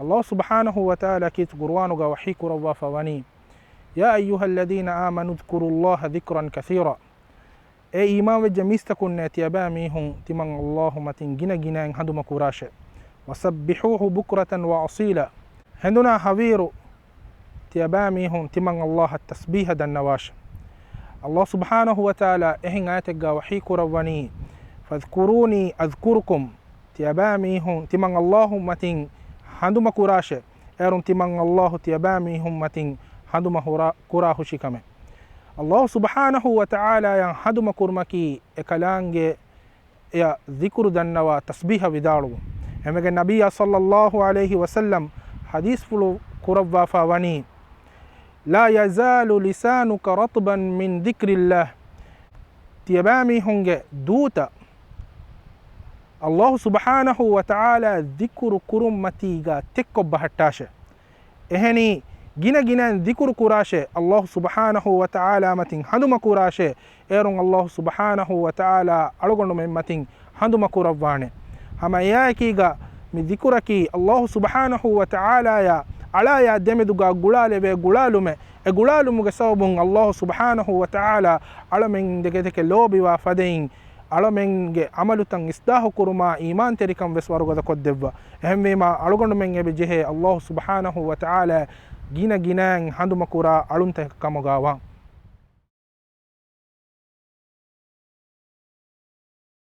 الله سبحانه وتعالى كيت قرآنك وحيك روا فواني يا أيها الذين آمنوا اذكروا الله ذكرا كثيرا اي إمام وجميستكن نتيابا ميهم تمن الله متن جنا جنا هندو مكوراشه وسبحوه بكرة وأصيلا هندنا حويرو تيابا ميهم تمن الله التسبيح دنواش الله سبحانه وتعالى إهن آتك وحيك رواني فاذكروني أذكركم تيابا ميهم تمن الله متن هندو مكوراشه إيرون تمن الله تيابا ميهم متن هندو مكوراه شكمه الله سبحانه وتعالى ين هندو مكورمكي إكلانجي يا ذكر دنوا تسبيح ودارو همك النبي صلى الله عليه وسلم حديث فلو كربا فواني لا يزال لسانك رطبا من ذكر الله تيبامي هنگ دوتا الله سبحانه وتعالى ذكر كرمتيغا تكو بحتاشه اهني جنا جنا ذكر كراشه الله سبحانه وتعالى متين هندو مكوراشه ايرون الله سبحانه وتعالى ألغن من متين هندو مكوربانه هما ياكيغا من ذكركي الله سبحانه وتعالى يا على يا دمدغا غلال به غلالومه غلالومه سببون الله سبحانه وتعالى على من دكتك لوبي وفدين على من عمل تن استاه كرما ايمان تركم وسورغد كدب اهمما ألغن من بجه الله سبحانه وتعالى جينا جينا هندو مكورا ألون تكمغاوا